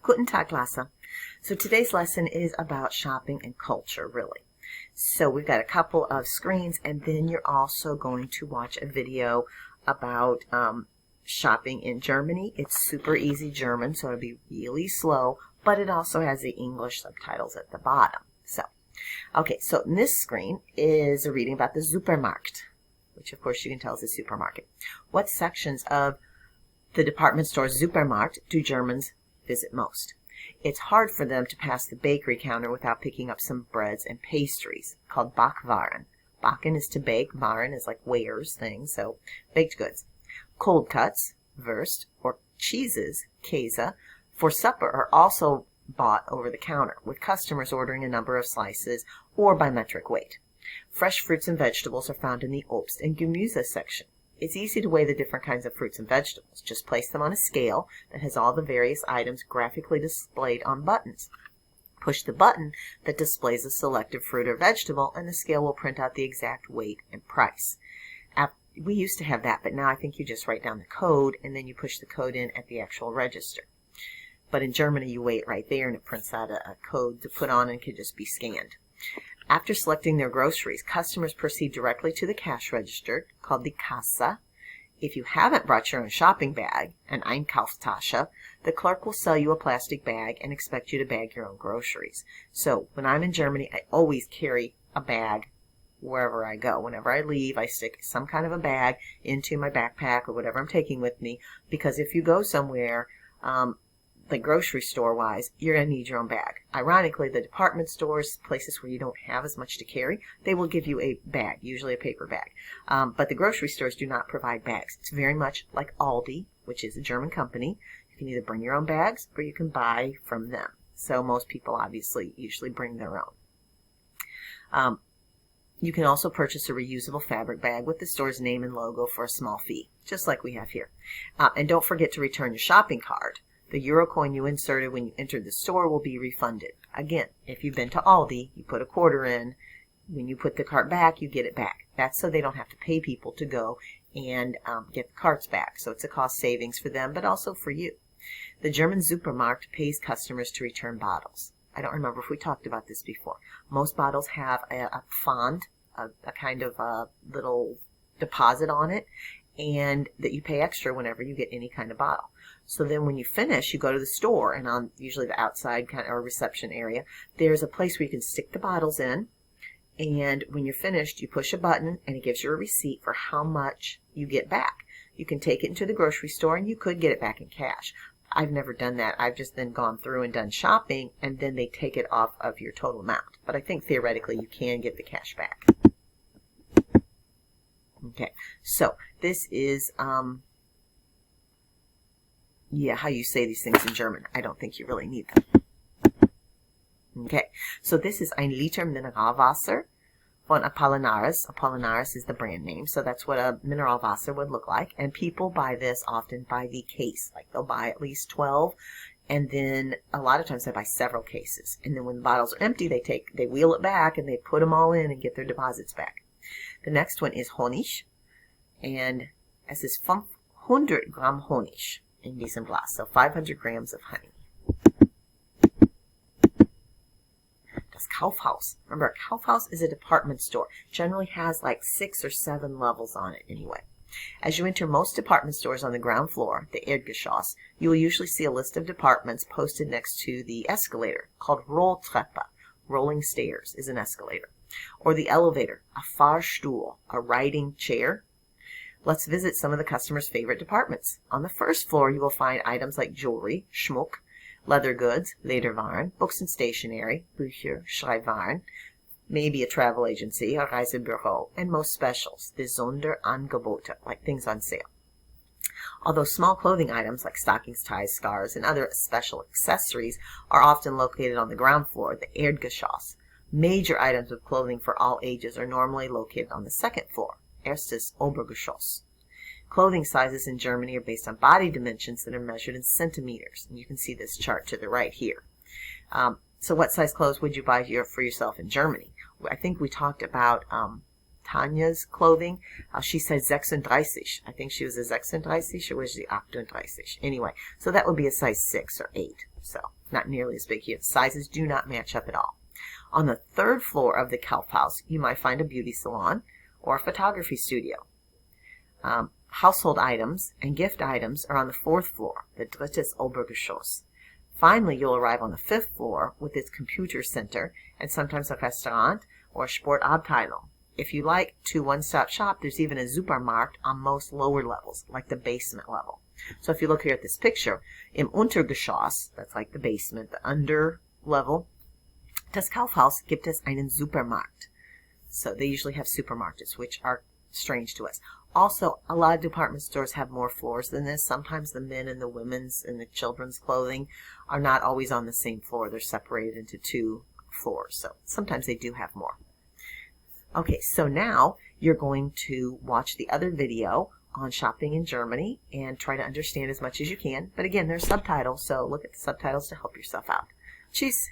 Guten Tag, Lasse. So today's lesson is about shopping and culture, really. So we've got a couple of screens, and then you're also going to watch a video about shopping in Germany. It's super easy German, so it'll be really slow, but it also has the English subtitles at the bottom. Okay, so in this screen is a reading about the Supermarkt, which of course you can tell is a supermarket. What sections of the department store Supermarkt do Germans visit most? It's hard for them to pass the bakery counter without picking up some breads and pastries, called Backwaren. Backen is to bake, Waren is like wares, things, so baked goods. Cold cuts, Wurst, or cheeses, Käse, for supper are also bought over the counter, with customers ordering a number of slices or by metric weight. Fresh fruits and vegetables are found in the Obst and Gemüse section. It's easy to weigh the different kinds of fruits and vegetables. Just place them on a scale that has all the various items graphically displayed on buttons. Push the button that displays a selected fruit or vegetable, and the scale will print out the exact weight and price. We used to have that, but now I think you just write down the code, and then you push the code in at the actual register. But in Germany, you wait right there, and it prints out a code to put on and can just be scanned. After selecting their groceries, customers proceed directly to the cash register, called the Kasse. If you haven't brought your own shopping bag, an Einkaufstasche, the clerk will sell you a plastic bag and expect you to bag your own groceries. So when I'm in Germany, I always carry a bag wherever I go. Whenever I leave, I stick some kind of a bag into my backpack or whatever I'm taking with me, because if you go somewhere, like grocery store wise, you're going to need your own bag. Ironically, the department stores, places where you don't have as much to carry, they will give you a bag, usually a paper bag. But the grocery stores do not provide bags. It's very much like Aldi, which is a German company. You can either bring your own bags or you can buy from them. So most people obviously usually bring their own. You can also purchase a reusable fabric bag with the store's name and logo for a small fee, just like we have here. And don't forget to return your shopping card. The euro coin you inserted when you entered the store will be refunded. Again, if you've been to Aldi, you put a quarter in. When you put the cart back, you get it back. That's so they don't have to pay people to go and get the carts back. So it's a cost savings for them, but also for you. The German Supermarkt pays customers to return bottles. I don't remember if we talked about this before. Most bottles have a Pfand, a kind of a little deposit on it, and that you pay extra whenever you get any kind of bottle. So then when you finish, you go to the store, and on usually the outside kind of or reception area, there's a place where you can stick the bottles in, and when you're finished, you push a button, and it gives you a receipt for how much you get back. You can take it into the grocery store, and you could get it back in cash. I've never done that. I've just then gone through and done shopping, and then they take it off of your total amount. But I think theoretically you can get the cash back. Okay, so this is how you say these things in German. I don't think you really need them. Okay, so this is ein Liter Mineralwasser von Apollinaris. Apollinaris is the brand name, so that's what a Mineralwasser would look like. And people buy this often by the case. Like they'll buy at least 12, and then a lot of times they buy several cases. And then when the bottles are empty, they wheel it back and they put them all in and get their deposits back. The next one is Honig, and es ist 500 Gramm Honig in diesem Glas, so 500 grams of honey. Das Kaufhaus. Remember, a Kaufhaus is a department store. Generally has like 6 or 7 levels on it anyway. As you enter most department stores on the ground floor, the Erdgeschoss, you will usually see a list of departments posted next to the escalator, called Rolltreppe. Rolling stairs is an escalator. Or the elevator, a Fahrstuhl, a riding chair. Let's visit some of the customers' favorite departments. On the first floor, you will find items like jewelry, Schmuck, leather goods, Lederwaren, books and stationery, Bücher, Schreibwaren, maybe a travel agency, a Reisebüro, and most specials, the Sonderangebote, like things on sale. Although small clothing items like stockings, ties, scarves, and other special accessories are often located on the ground floor, the Erdgeschoss, major items of clothing for all ages are normally located on the second floor, erstes Obergeschoss. Clothing sizes in Germany are based on body dimensions that are measured in centimeters. And you can see this chart to the right here. So what size clothes would you buy for yourself in Germany? I think we talked about Tanya's clothing. She said 36. I think she was a 36 or was she 38? Anyway, so that would be a size 6 or 8. So not nearly as big here. Sizes do not match up at all. On the 3rd floor of the Kaufhaus, you might find a beauty salon or a photography studio. Household items and gift items are on the 4th floor, the drittes Obergeschoss. Finally, you'll arrive on the 5th floor with its computer center and sometimes a restaurant or a Sportabteilung. If you like to one-stop shop, there's even a Supermarkt on most lower levels, like the basement level. So if you look here at this picture, im Untergeschoss, that's like the basement, the under level, das Kaufhaus gibt es einen Supermarkt. So they usually have supermarkets, which are strange to us. Also, a lot of department stores have more floors than this. Sometimes the men and the women's and the children's clothing are not always on the same floor. They're separated into 2 floors. So sometimes they do have more. Okay, so now you're going to watch the other video on shopping in Germany and try to understand as much as you can. But again, there's subtitles, so look at the subtitles to help yourself out. Tschüss!